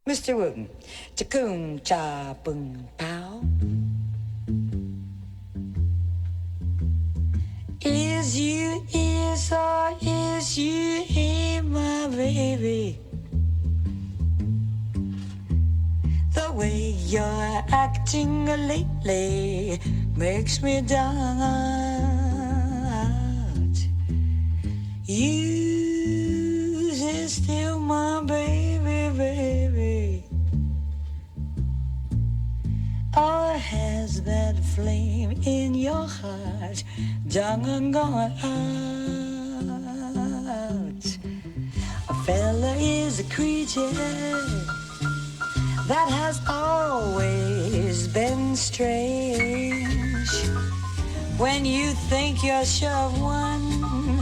Mr. Wooten, Takum Cha Boom Pow. Is or is you ain't my baby? The way you're acting lately makes me doubt you is still my baby, baby. Or has that flame in your heart gone out? A fella is a creature that has always been strange. When you think you're sure of one,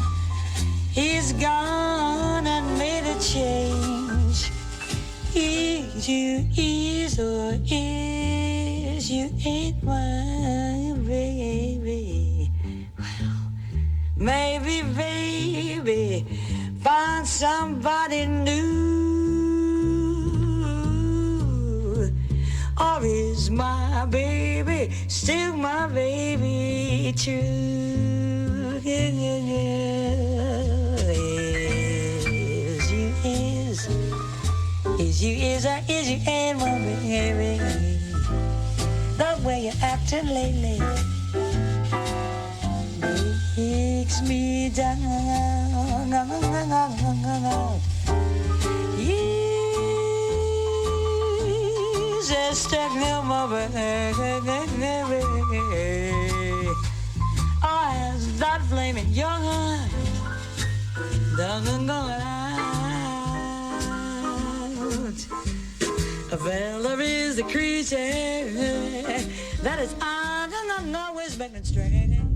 he's gone and made a change. Is or is you ain't my baby? Well, maybe baby find somebody new. Or is my baby still my baby true? Is you ain't my baby? The way you're acting lately makes me down. Just take my baby. Oh, has that flame in your heart done gone out? A fella is a creature that is always been strange.